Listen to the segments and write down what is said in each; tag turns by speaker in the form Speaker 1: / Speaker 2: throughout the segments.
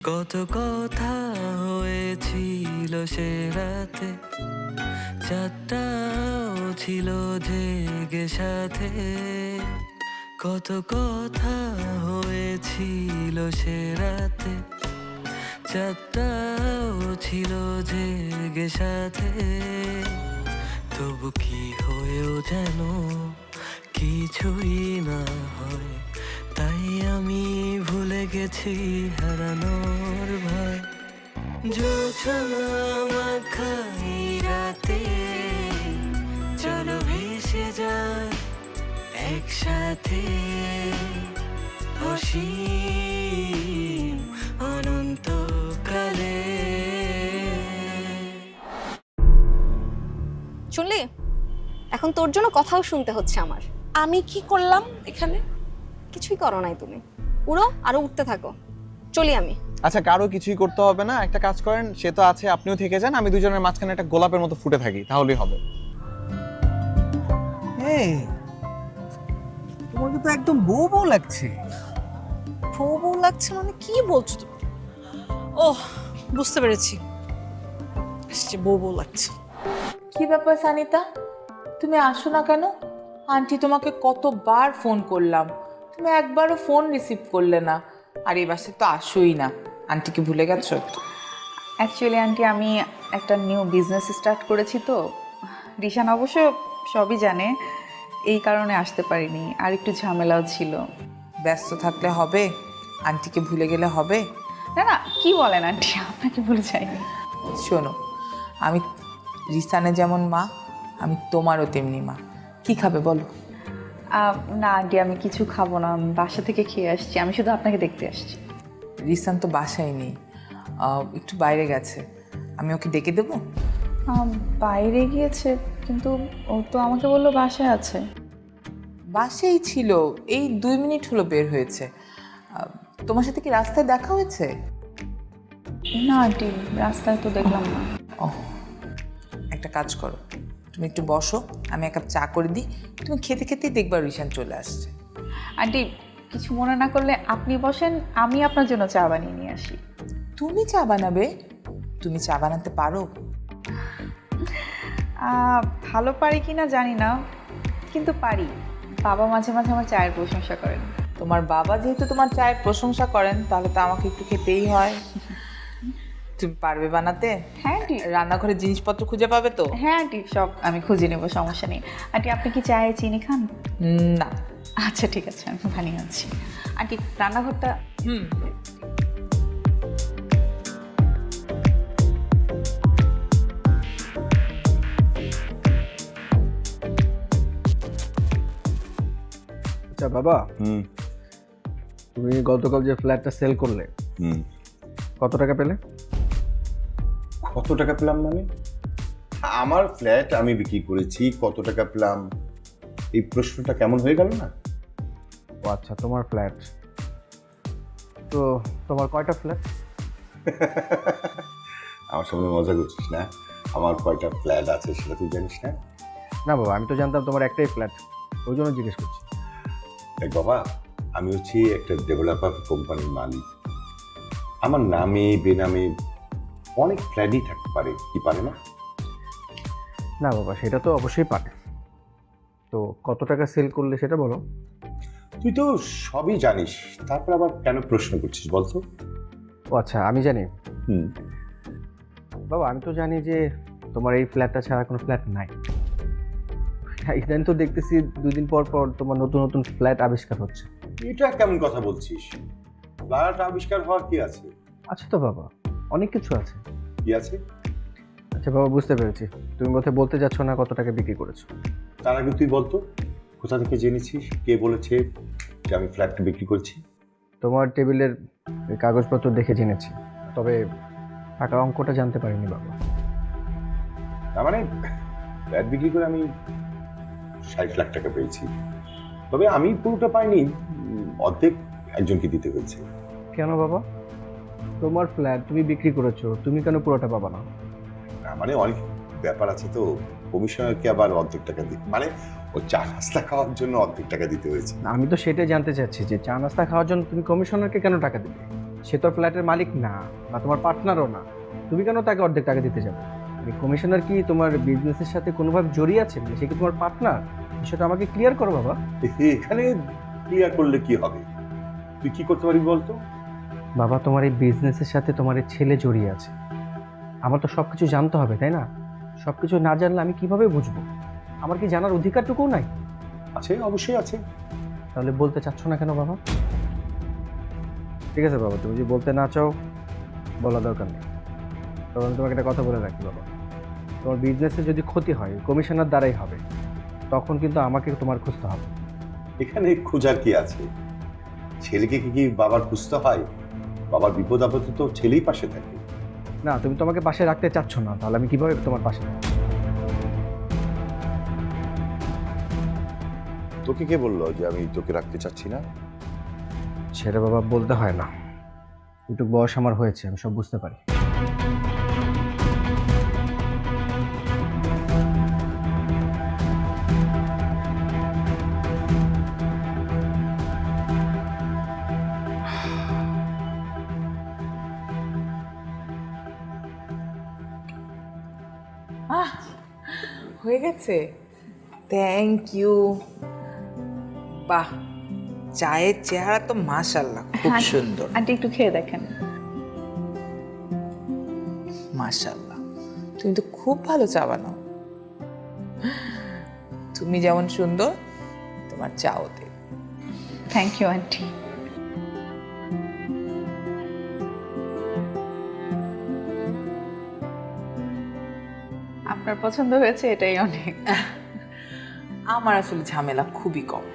Speaker 1: কত কথা হয়েছিল সে রাতে, চারটাও ছিল জেগে সাথে। কত কথা হয়েছিল সে রাতে, চারটাও ছিল জেগে সাথে। তবু কি হয়েও যেন কিছুই না হয়, তাই আমি ভুলে গেছি হারানোর ভয়। জোছনা মাখাই রাতে, চলো ভেসে যায় একসাথে, অসীম অনন্তকালে।
Speaker 2: শুনলি, এখন তোর জন্য কথাও শুনতে হচ্ছে আমার।
Speaker 3: আমি কি করলাম এখানে?
Speaker 2: কিছুই করো নাই তুমি, উড়ো আরো উঠতে থাকো। চলি আমি।
Speaker 4: আচ্ছা, কারো কিছুই করতে হবে না, একটা কাজ করেন, সে তো আছে, আপনিও থেকে যান, আমি দুজনের মাঝখানে একটা গোলাপের মতো ফুটে থাকি, তাহলেই হবে।
Speaker 5: এই তোমাকে তো একদম বউ বউ লাগছে।
Speaker 3: বউ বউ লাগছে মানে কি বলছো তুমি? ওহ, বুঝতে পেরেছি, আসছে বউ বউ লাগছে।
Speaker 6: কি ব্যাপার সানিতা, তুমি আসো না কেন? আন্টি তোমাকে কতবার ফোন করলাম, তুমি একবারও ফোন রিসিভ করলে না। আর এই বাসে তো আসোই না, আন্টিকে ভুলে গেছো?
Speaker 7: অ্যাকচুয়ালি আন্টি, আমি একটা নিউ বিজনেস স্টার্ট করেছি, তো রিশান অবশ্য সবই জানে, এই কারণে আসতে পারিনি, আর একটু ঝামেলাও ছিল।
Speaker 6: ব্যস্ত থাকলে হবে? আন্টিকে ভুলে গেলে হবে?
Speaker 7: না না, কি বলেন আন্টি, আপনাকে ভুলে যাইনি।
Speaker 6: শোনো, আমি রিসানে যেমন মা, আমি তোমারও তেমনি মা। কি খাবে বলো?
Speaker 7: না আন্টি, আমি কিছু খাবো না, আমি বাসা থেকে খেয়ে আসছি, আমি শুধু আপনাকে দেখতে আসছি।
Speaker 6: রিসান তো বাসায় নেই, একটু বাইরে গেছে, আমি ওকে ডেকে দেবো?
Speaker 7: বাইরে গিয়েছে, কিন্তু ও তো আমাকে বললো বাসায় আছে।
Speaker 6: বাসেই ছিল, এই 2 মিনিট হলো বের হয়েছে। তোমার সাথে কি রাস্তায় দেখা হয়েছে?
Speaker 7: না আন্টি, রাস্তায় তো দেখলাম না।
Speaker 6: ও, একটা কাজ করো, তুমি একটু বসো, আমি এক কাপ চা করে দিই, তুমি খেতে খেতেই দেখবা রিশান চলে আসছে।
Speaker 7: আন্টি, কিছু মনে না করলে আপনি বসেন, আমি আপনার জন্য চা বানিয়ে নিয়ে আসি।
Speaker 6: তুমি চা বানাবে? তুমি চা বানাতে পারো?
Speaker 7: ভালো পারি কি না জানি না, কিন্তু পারি। বাবা মাঝে মাঝে আমার চায়ের প্রশংসা করেন।
Speaker 6: তোমার বাবা যেহেতু তোমার চায়ের প্রশংসা করেন, তাহলে তো আমাকে একটু খেতেই হয়। তুমি পারবে বানাতে?
Speaker 7: হ্যাঁ আন্টি।
Speaker 6: রান্নাঘরে জিনিসপত্র খুঁজে পাবে তো?
Speaker 7: হ্যাঁ আন্টি, সব আমি খুঁজে নেবো, সমস্যা নেই। আন্টি, আপনি কি চায়ে চিনি খান?
Speaker 6: না।
Speaker 7: আচ্ছা ঠিক আছে, আমি বানিয়ে আনছি। আন্টি, রান্নাঘরটা।
Speaker 6: হুম।
Speaker 5: আচ্ছা বাবা, তুমি গতকাল যে ফ্ল্যাটটা সেল করলে, কত টাকা পেলে?
Speaker 8: কত টাকা পেলাম মানে? আমার ফ্ল্যাট আমি বিক্রি করেছি, কত টাকা পেলাম এই প্রশ্নটা কেমন হয়ে গেল না?
Speaker 5: ও আচ্ছা, তোমার ফ্ল্যাট তো, তোমার কয়টা ফ্ল্যাট?
Speaker 8: আমার সামনে মজা করছিস না? আমার কয়টা ফ্ল্যাট আছে সেটা তুই জানিস না?
Speaker 5: না বাবা, আমি তো জানতাম তোমার একটাই ফ্ল্যাট, ওই জন্য জিজ্ঞেস করছি।
Speaker 8: দেখ বাবা, আমি হচ্ছি একটা ডেভেলপার কোম্পানির মালিক। আমার নামে বেনামে অনেক ফ্ল্যাটই থাকতে পারে, কি পারে না?
Speaker 5: না বাবা, সেটা তো অবশ্যই পারে, তো কত টাকা সেল করলে সেটা বলো।
Speaker 8: তুই তো সবই জানিস, তারপর আবার কেন প্রশ্ন করছিস বলতো?
Speaker 5: ও আচ্ছা, আমি জানি।
Speaker 8: হুম।
Speaker 5: বাবা, আমি তো জানি যে তোমার এই ফ্ল্যাটটা ছাড়া কোনো ফ্ল্যাট নাই। ইদানিং তো দেখতেছি 2 দিন পর পর তোমার নতুন নতুন ফ্ল্যাট আবিষ্কার হচ্ছে।
Speaker 8: এটা কেমন কথা বলছিস? ফ্ল্যাট আবিষ্কার হওয়ার কি আছে?
Speaker 5: আচ্ছা তো বাবা, অনেক কিছু আছে।
Speaker 8: কি আছে?
Speaker 5: আচ্ছা বাবা, বুঝতে পেরেছি, তুমি বোধহয় বলতে যাচ্ছ না কত টাকা বিক্রি করেছো।
Speaker 8: তার আগে তুই বলতো, কোথা থেকে জেনেছিস, কে বলেছে যে আমি ফ্ল্যাটটা বিক্রি করছি?
Speaker 5: তোমার টেবিলের এই কাগজপত্র দেখে জেনেছি, তবে টাকা অঙ্কটা জানতে পারিনি বাবা।
Speaker 8: তার মানে ফ্ল্যাট বিক্রি করে আমি 60 লাখ টাকা পেয়েছি, তবে আমি পুরোটা পাইনি, অর্ধেক একজনকে দিতে হয়েছে।
Speaker 5: কেন বাবা? তোমার ফ্ল্যাট তুমি বিক্রি করেছো, তুমি কেন পুরোটা পাবা না?
Speaker 8: মানে অনেক ব্যাপার আছে তো, কমিশনারকে আবার অর্ধেক টাকা দিতে, মানে ও চা নাস্তা খাওয়ার জন্য অর্ধেক টাকা দিতে হয়েছে।
Speaker 5: আমি তো সেটাই জানতে চাচ্ছি যে চা নাস্তা খাওয়ার জন্য তুমি কমিশনারকে কেন টাকা দিবে? সে তো ফ্ল্যাটের মালিক না বা তোমার পার্টনারও না, তুমি কেন তাকে অর্ধেক টাকা দিতে যাবে? কমিশনার কি তোমার বিজনেসের সাথে কোনোভাবে জড়িয়ে আছে? সে কি তোমার পার্টনার? বিষয়টা আমাকে ক্লিয়ার করো বাবা।
Speaker 8: এখানে ক্লিয়ার করলে কি হবে? তুই কি করতে পারবি বলতো?
Speaker 5: বাবা, তোমার এই বিজনেসের সাথে তোমার এই ছেলে জড়িয়ে আছে। আমার তো সব কিছু জানতে হবে, তাই না? সব কিছু না জানলে আমি কিভাবে বুঝবো? আমার কি জানার অধিকারটুকুও নাই?
Speaker 8: আছে, অবশ্যই আছে।
Speaker 5: তাহলে বলতে চাচ্ছ না কেন বাবা? ঠিক আছে বাবা, তুমি যদি বলতে না চাও বলা দরকার নেই। তবে আমি তোমাকে একটা কথা বলে রাখি বাবা, তোমার বিজনেসে যদি ক্ষতি হয় কমিশনার দ্বারাই হবে, তখন কিন্তু আমাকে তোমার খুঁজতে হবে।
Speaker 8: এখানে খোঁজার কি আছে? ছেলেকে কি বাবার খুঁজতে হয়? বাবার বিপদ আপদে তো ছেলেই পাশে থাকে।
Speaker 5: না, তুমি তোমাকে পাশে রাখতে চাচ্ছ না, তাহলে আমি কিভাবে তোমার পাশে থাকবো?
Speaker 8: তোকে কে বললো যে আমি তোকে রাখতে চাচ্ছি না?
Speaker 5: সেটা বাবা বলতে হয় না, একটু বয়স আমার হয়েছে, আমি সব বুঝতে পারি।
Speaker 6: আহ, হয়ে গেছে। Thank you. বাহ, চায়ের চেহারা তো মাশাআল্লাহ খুব সুন্দর।
Speaker 7: আন্টি একটু খেয়ে দেখেন।
Speaker 6: মাশাআল্লাহ, তুমি তো খুব ভালো চা বানাও। তুমি যেমন সুন্দর তোমার চাও তে।
Speaker 7: Thank you aunty. আপনার পছন্দ হয়েছে এটাই অনেক।
Speaker 6: আমার আসলে ঝামেলা খুবই কম।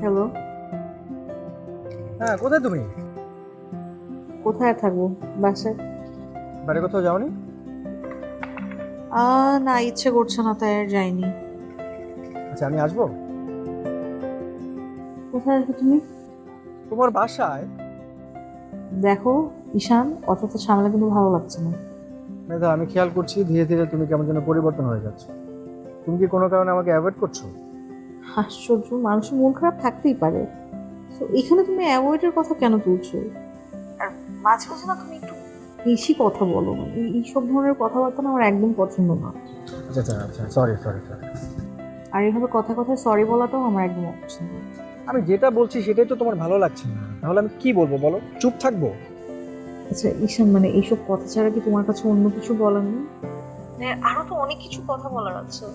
Speaker 3: হ্যালো,
Speaker 5: হ্যাঁ, কোথায় তুমি?
Speaker 3: কোথায় থাকবো? বাসায়।
Speaker 5: বাইরে কোথাও যাওনি?
Speaker 3: না, ইচ্ছে করছে না তাই আর যাইনি।
Speaker 5: আচ্ছা, আমি আসবো।
Speaker 3: কোথায় আসবে তুমি?
Speaker 5: তোমার বাসায়।
Speaker 3: দেখো ঈশান, অযথা ঝামেলা কিন্তু ভালো লাগছে না।
Speaker 5: মেধা, আমি খেয়াল করছি ধীরে ধীরে তুমি কেমন যেন পরিবর্তন হয়ে যাচ্ছ। তুমি কি কোনো কারণে আমাকে অ্যাভয়েড করছো?
Speaker 3: আশ্চর্য, মানুষের মন খারাপ থাকতেই পারে, তো এখানে তুমি অ্যাভয়েডের কথা কেন তুলছো? আর মাঝে মাঝে না তুমি একটু বেশি কথা বলো, মানে এইসব ধরনের কথাবার্তা না আমার একদম পছন্দ না।
Speaker 5: আচ্ছা আচ্ছা আচ্ছা, সরি সরি সরি।
Speaker 3: আর এইভাবে কথা কথায় সরি বলাটাও আমার একদম অপছন্দ।
Speaker 5: আমি যেটা বলছি সেটাই তো তোমার ভালো লাগছে না, তাহলে আমি কি বলবো বলো? চুপ থাকবো?
Speaker 3: আচ্ছা ঈশান, মানে এইসব কথা ছাড়া কি তোমার কাছে অন্য কিছু বলার নেই? আরো তো অনেক কিছু কথা বলার আছে।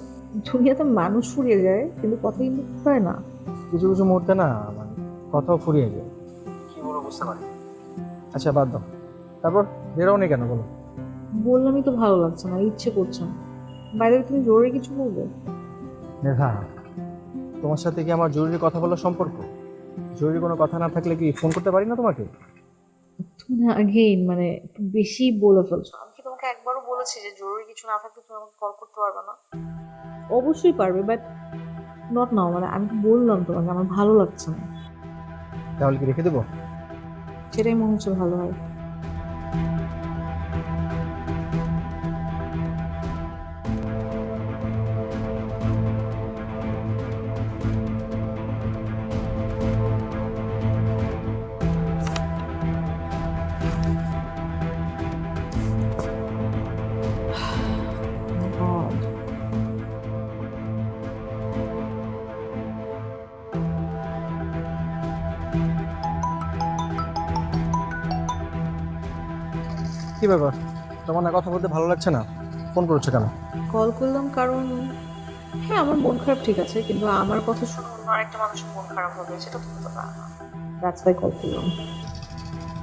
Speaker 3: দুনিয়াতে মানুষ ফুরিয়ে যায় কিন্তু কথা কিন্তু ফুরায় না।
Speaker 5: কিছু কিছু মুহূর্তে না মানে কথাও ফুরিয়ে যায়। কি বলবো বুঝতে পারি। আচ্ছা বাদ দাও, তারপর বেরোনি কেন বলো?
Speaker 3: বললামই তো ভালো লাগছে না, ইচ্ছে করছে না। বাইরে তুমি জরুরি কিছু বলবে?
Speaker 5: মেধা, তোমার সাথে কি আমার জরুরি কথা বলার সম্পর্ক? জরুরি কোনো কথা না থাকলে কি ফোন করতে পারি না তোমাকে?
Speaker 3: তুমি না আগেইন মানে একটু বেশি বলে ফেলছো। আমি কি তোমাকে একবারও বলেছি যে জরুরি কিছু না থাকলে তুমি আমাকে কল করতে পারবে না? অবশ্যই পারবে, বাট নট নাও। মানে আমি তো বললাম তোমাকে আমার ভালো লাগছে না।
Speaker 5: তাহলে কি রেখে দেবো?
Speaker 3: সেটাই মনে হচ্ছে ভালো হয়।
Speaker 5: কি ব্যাপার, তোমার না কথা বলতে ভালো লাগছে না? ফোন করছো কেন?
Speaker 3: কল করলাম কারণ হ্যাঁ আমার মন খারাপ ঠিক আছে, কিন্তু আমার কথা শুনে অন্য আরেকটা মানুষের মন খারাপ হবে সেটা তো হতে পারে না। রাস্তায় কল করলাম।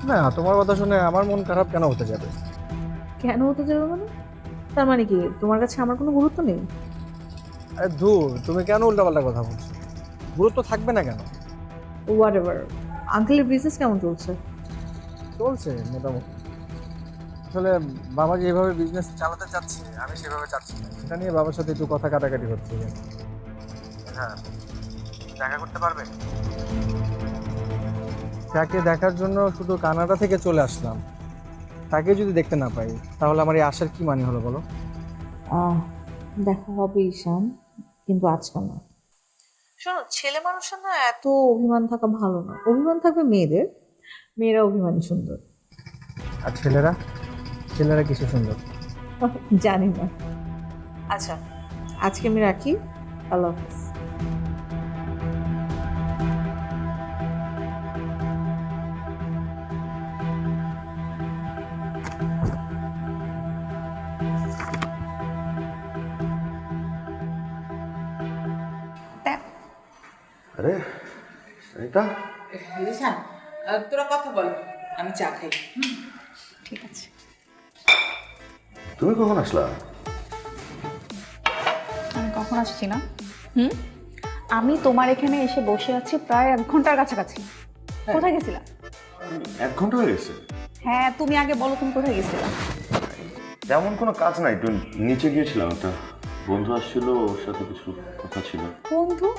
Speaker 5: না, তোমার কথা শুনে আমার মন খারাপ কেন হতে যাবে?
Speaker 3: কেন হতে যাবে মানে? তার মানে কি তোমার কাছে আমার কোনো গুরুত্ব নেই?
Speaker 5: আরে ধুর, তুমি কেন উল্টাপাল্টা কথা বলছো? গুরুত্ব থাকবে না কেন?
Speaker 3: What ever. আঙ্কেলের বিজনেস কেমন চলছে?
Speaker 5: চলছে মোটামুটি। আসলে বাবা যেভাবে বিজনেস চালাতে চাচ্ছে আমি সেভাবে চাচ্ছি না, সেটা নিয়ে বাবার সাথে একটু কথা কাটাকাটি হচ্ছে। হ্যাঁ, দেখা করতে পারবে? তাকে দেখার জন্য শুধু কানাডা থেকে চলে আসলাম, তাকে যদি দেখতে না পাই তাহলে আমার এই আসার কি মানে হলো বলো?
Speaker 3: দেখা হবে ঈশান, কিন্তু আজকে না। শোনো, ছেলে মানুষের না এত অভিমান থাকা ভালো না। অভিমান থাকবে মেয়েদের, মেয়েরা অভিমানী সুন্দর।
Speaker 5: আর ছেলেরা, ছেলেরা কিছু সুন্দর।
Speaker 3: জানি না। আচ্ছা, আজকে আমি রাখি। আল্লাহ হাফিজ।
Speaker 8: আরে সানিতা,
Speaker 6: রিশান, তোরা কথা বল, আমি চা খাই।
Speaker 7: ঠিক আছে।
Speaker 8: তুমি কখন আসলা?
Speaker 7: আমি কখন আসছি না? আমি তোমার এখানে এসে বসে আছি প্রায় 1 ঘন্টার কাছাকাছি। কোথায় গেছিলা?
Speaker 8: 1 ঘন্টা হয়ে গেছে।
Speaker 7: হ্যাঁ, তুমি আগে বলো তুমি কোথায় গেছিলা?
Speaker 8: তেমন কোনো কাজ নাই, একটু নিচে গিয়েছিলাম, একটা বন্ধু আসছিল, ওর সাথে কিছু কথা ছিল।
Speaker 7: বন্ধু?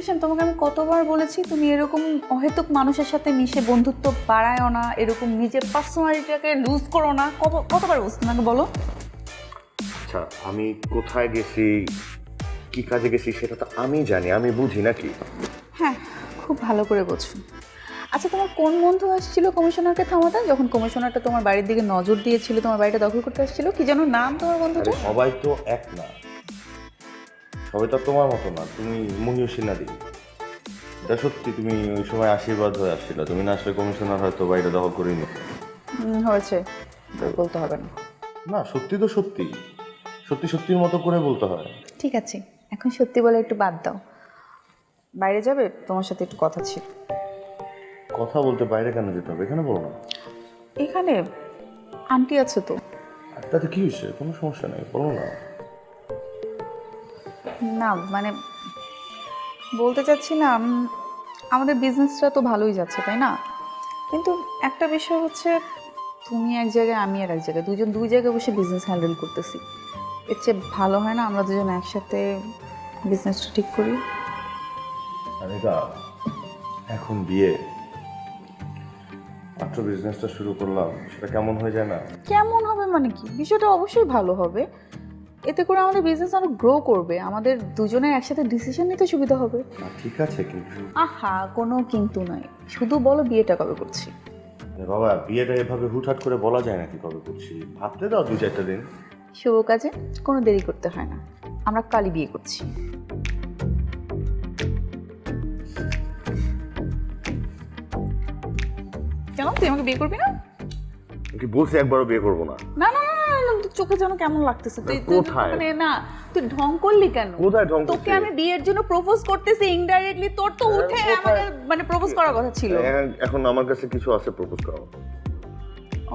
Speaker 7: ঈশান, তোমাকে আমি কতবার বলেছি তুমি এরকম অহেতুক মানুষের সাথে মিশে বন্ধুত্ব বাড়ায়ও না, এরকম নিজের পার্সোনালিটিটাকে লুজ করো না। কতবার বলছি তোমাকে বলো?
Speaker 8: আচ্ছা, আমি কোথায় গেছি, কি কাজে গেছি সেটা তো আমি জানি, আমি বুঝি নাকি?
Speaker 7: হ্যাঁ, খুব ভালো করে বোঝো। আচ্ছা, তোমার কোন বন্ধু আসছিল কমিশনারকে থামাতে, যখন কমিশনারটা তোমার বাড়ির দিকে নজর দিয়েছিল, তোমার বাড়িটা দখল করতে আসছিল? কি যেন নাম তোমার বন্ধুটা?
Speaker 8: আরে সবাই তো এক না, সবাই তো তোমার মতো না। তুমি মহিষী না দিই, এটা সত্যি। তুমি ওই সময় আশীর্বাদ হয়ে আসছিল, তুমি না আসলে কমিশনার হয়তো বাড়িটা দখল করে নিত।
Speaker 7: হয়েছে, বলতে হবে না।
Speaker 8: না, সত্যি তো সত্যি, সত্যি সত্যির মতো করে বলতে হয়।
Speaker 7: ঠিক আছে, এখন সত্যি বলে একটু বাদ দাও। বাইরে যাবে? তোমার সাথে একটু কথা ছিল।
Speaker 8: কথা বলতে বাইরে কেন যেতে হবে? এখানে বলো না।
Speaker 7: এখানে আন্টি আছে তো।
Speaker 8: আর তাতে কি হয়েছে? কোনো সমস্যা নেই, বলো না।
Speaker 7: না মানে বলতে চাচ্ছিলাম, আমাদের বিজনেসটা তো ভালোই যাচ্ছে, তাই না? কিন্তু একটা বিষয় হচ্ছে, তুমি এক জায়গায় আমি আর এক জায়গায়, দুজন দুই জায়গায় বসে বিজনেস হ্যান্ডেল করতেছি। এর চেয়ে ভালো হয় না আমরা দুজন একসাথে বিজনেসটা ঠিক করি?
Speaker 8: সানিতা, এখন বিয়ে, মাত্র বিজনেসটা শুরু করলাম, সেটা কেমন হয়ে যায় না?
Speaker 7: কেমন হবে মানে কি? বিষয়টা অবশ্যই ভালো হবে। এতে করে আমাদের বিজনেস আরো গ্রো করবে, আমাদের দুজনের একসাথে ডিসিশন নিতে সুবিধা হবে।
Speaker 8: ঠিক আছে, কিন্তু
Speaker 7: আহা, কোনো কিন্তু নয়, শুধু বলো বিয়েটা কবে করছি।
Speaker 8: বাবা, বিয়েটা এভাবে হুটহাট করে বলা যায় নাকি কবে করছি? ভাবতে দাও 2-4টা দিন।
Speaker 7: শুভ কাজে কোনো দেরি করতে হয় না, আমরা কালই বিয়ে করছি। কেন, তুই আমাকে বিয়ে করবি না?
Speaker 8: কি বলছি একবারও বিয়ে করবো না?
Speaker 7: না না না না, না, তোর চোখে যেন কেমন লাগতেছে।
Speaker 8: কোথায়?
Speaker 7: মানে না, তুই ঢং করলি কেন?
Speaker 8: কোথায় ঢং করছি?
Speaker 7: তোকে আমি বিয়ের জন্য প্রপোজ করতেছি ইনডাইরেক্টলি, তোর তো উঠে আমাকে মানে প্রপোজ করার কথা ছিল।
Speaker 8: এখন আমার কাছে কিছু আছে প্রপোজ করার মতো।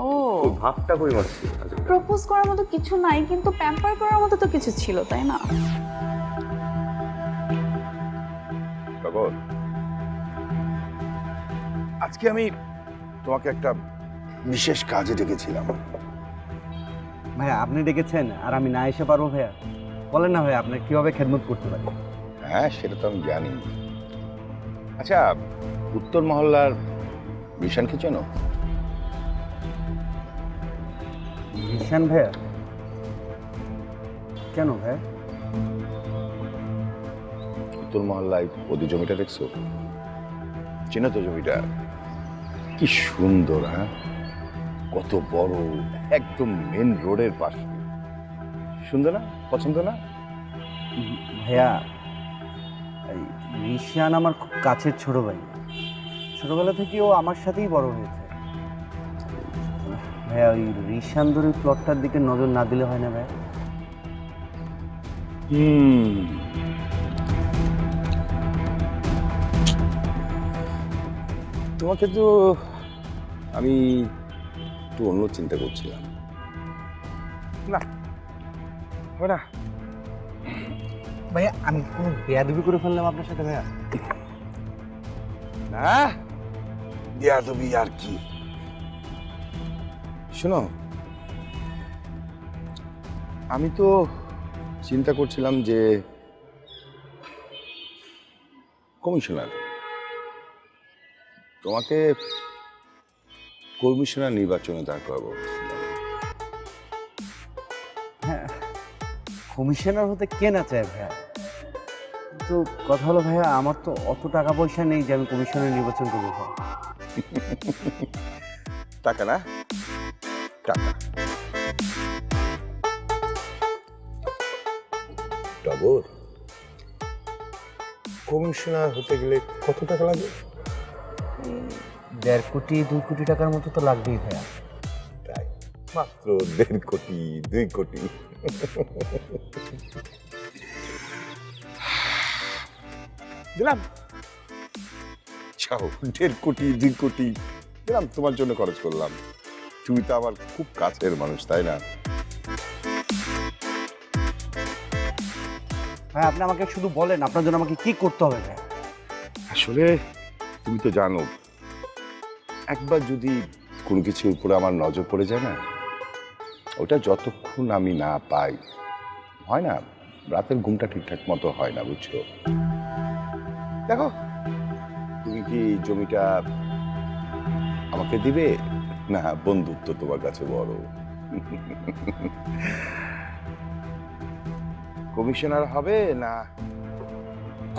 Speaker 7: ও,
Speaker 8: ভাবটা কই মারছি?
Speaker 7: প্রপোজ করার মতো কিছু নাই, কিন্তু প্যাম্পার করার মতো তো কিছু ছিল, তাই না?
Speaker 9: সাগর, আজকে আমি তোমাকে একটা বিশেষ কাজে ডেকেছিলাম।
Speaker 10: ভাইয়া, আপনি ডেকেছেন আর আমি না এসে পারবো? ভাইয়া বলেন না ভাইয়া, আপনার কিভাবে খেদমত করতে পারি?
Speaker 9: হ্যাঁ, সেটা তো আমি জানি। আচ্ছা, উত্তর মহল্লার ঈশানকে চেনো?
Speaker 10: ঈশান ভাইয়া? কেন ভাইয়া?
Speaker 9: উত্তর মহল্লায় ওদের জমিটা দেখছো? চেনো তো জমিটা? কি সুন্দর, হ্যাঁ, কত বড়, একদম মেন রোডের পাশে। সুন্দর না? পছন্দ না?
Speaker 10: ভাইয়া, ঈশান আমার খুব কাছের ছোট ভাই, ছোটবেলা থেকে ও আমার সাথেই বড় হয়েছে। ভাইয়া, ওই ঈশান ধরে প্লটটার দিকে নজর না দিলে হয় না ভাইয়া?
Speaker 9: তোমাকে তো আমি একটু অন্য চিন্তা করছিলাম।
Speaker 5: না, হবে না
Speaker 10: ভাইয়া, আমি কোনো বেয়াদবি করে ফেললাম আপনার সাথে ভাইয়া?
Speaker 9: না, বেয়াদবি আর কি। শোনো, আমি তো চিন্তা করছিলাম যে কমিশনার, তোমাকে কমিশনার নির্বাচনে দাঁড় করাবো।
Speaker 10: হ্যাঁ, কমিশনার হতে কে না চায় ভাইয়া, কিন্তু কথা হলো ভাইয়া আমার তো অত টাকা পয়সা নেই যে আমি কমিশনার নির্বাচন করবো ভাইয়া।
Speaker 9: টাকা না, টাকা টগর, কমিশনার হতে গেলে কত টাকা লাগে?
Speaker 10: 1.5 কোটি 2 কোটি টাকার মতো তো লাগবেই ভাইয়া।
Speaker 9: তাই? মাত্র 1.5 কোটি 2 কোটি? দিলাম, চাও 1.5 কোটি 2 কোটি দিলাম, তোমার জন্য খরচ করলাম। তুমি তো আমার খুব কাছের মানুষ, তাই না?
Speaker 10: ভাই আপনি আমাকে শুধু বলেন আপনার জন্য আমাকে কি করতে হবে ভাই?
Speaker 9: আসলে তুমি তো জানো, একবার যদি কোনো কিছুর উপরে আমার নজর পড়ে যায় না, ওটা যতক্ষণ আমি না পাই, হয় না, রাতের ঘুমটা ঠিকঠাক মতো হয় না, বুঝছো? দেখো, তুমি কি জমিটা আমাকে দিবে, না বন্ধুত্ব তোমার কাছে বড়? কমিশনার হবে না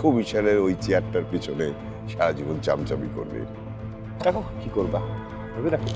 Speaker 9: কমিশনের ওই চেয়ারটার পিছনে সারা জীবন চামচামি করবে? দেখো কি করবা, ভেবে দেখো।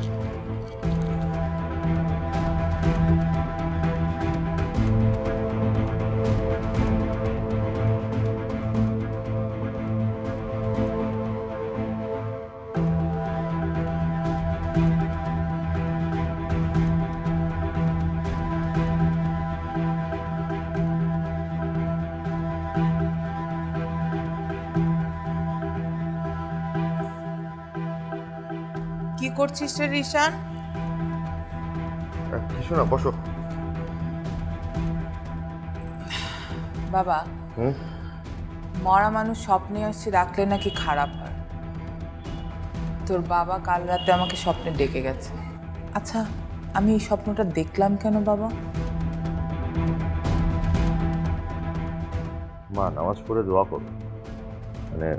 Speaker 6: কি করছিস রে রিশান?
Speaker 9: কিছু না, বসো।
Speaker 6: বাবা, মরা মানুষ স্বপ্নে আসছে ডাকলে নাকি খারাপ হয়। তোর বাবা কাল রাতে আমাকে স্বপ্নে ডেকে গেছে। আচ্ছা, আমি এই স্বপ্নটা দেখলাম কেন বাবা?
Speaker 11: মা, নামাজ পড়ে দোয়া করো। মানে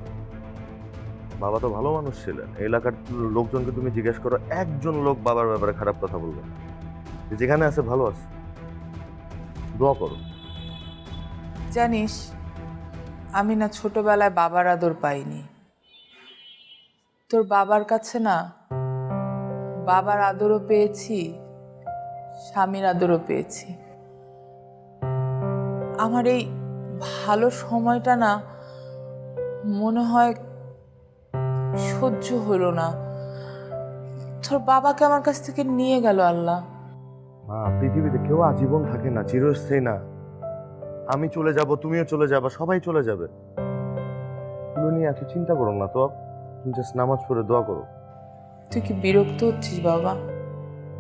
Speaker 11: বাবা তো ভালো মানুষ ছিলেন, এই এলাকার লোকজনকে তুমি জিজ্ঞেস করো, একজন লোক বাবার ব্যাপারে খারাপ কথা বলবে না। যেখানে আছে ভালো আছে, দোয়া করো।
Speaker 6: জানিস, আমি না ছোটবেলায় বাবার আদর পাইনি। তোর বাবার কাছে না বাবার আদরও পেয়েছি, স্বামীর আদরও পেয়েছি। আমার এই ভালো সময়টা না মনে হয় সহ্য হলো না। তোর বাবাকে আমার কাছ থেকে নিয়ে গেল আল্লাহ।
Speaker 11: মা, পৃথিবীতে কেউ আজীবন থাকে না, চিরস্থায়ী না। আমি চলে যাব, তুমিও চলে যাবে, সবাই চলে যাবে। এগুলো নিয়ে এত চিন্তা করো না তো, তুমি জাস্ট নামাজ পড়ে দোয়া করো।
Speaker 6: তুই কি বিরক্ত হচ্ছিস বাবা?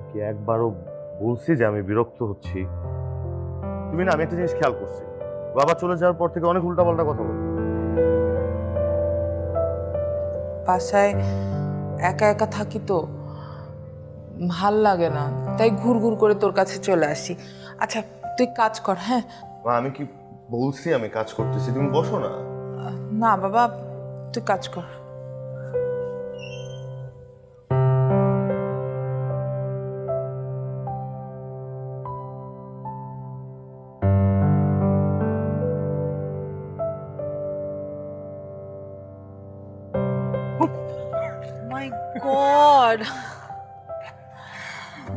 Speaker 11: কি একবারও বলছি যে আমি বিরক্ত হচ্ছি? তুমি না, আমি একটা জিনিস খেয়াল করছি, বাবা চলে যাওয়ার পর থেকে অনেক উল্টাপাল্টা কথা বলো।
Speaker 6: বাসায় একা একা থাকি তো ভাল লাগে না, তাই ঘুর ঘুর করে তোর কাছে চলে আসি। আচ্ছা তুই কাজ কর। হ্যাঁ
Speaker 11: মা, আমি কি বলছি আমি কাজ করতেছি? তুমি বসো না।
Speaker 6: না বাবা, তুই কাজ কর।
Speaker 3: মাই গড,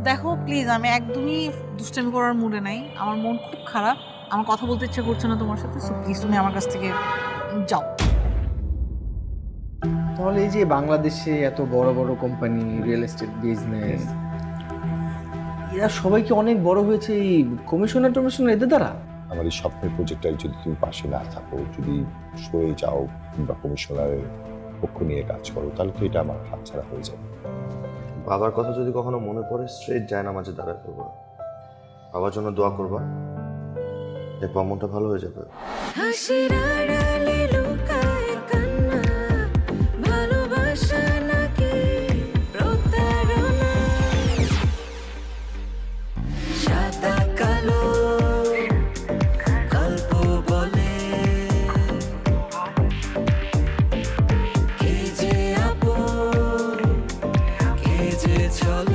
Speaker 3: দেখো প্লিজ, আমি একদমই দুষ্টামি করার মুডে নাই। আমার মন খুব খারাপ, আমার কথা বলতে ইচ্ছা করছে না তোমার সাথে। সো প্লিজ তুমি আমার কাছ থেকে যাও।
Speaker 5: তাহলে এই যে বাংলাদেশে এত বড় বড় কোম্পানি, রিয়েল এস্টেট বিজনেস, এরা সবাই কি অনেক বড় হয়েছে এই কমিশনার এদের দ্বারা?
Speaker 8: আমার এই স্বপ্নের প্রজেক্টটায় যদি তুমি পাশে না থাকো, যদি সরে যাও কিংবা কমিশনারের পক্ষ নিয়ে কাজ করো, তাহলে তো এটা আমার হাতছাড়া হয়ে যাবে।
Speaker 11: বাবার কথা যদি কখনো মনে পড়ে, স্ট্রেট যায় নামাজে দাঁড়ায় করবা, বাবার জন্য দোয়া করবা, দেখবা মনটা ভালো হয়ে যাবে।
Speaker 1: হাসির আড়ালে লুকায় কান্না, ভালোবাসা নাকি প্রতারণা? চলো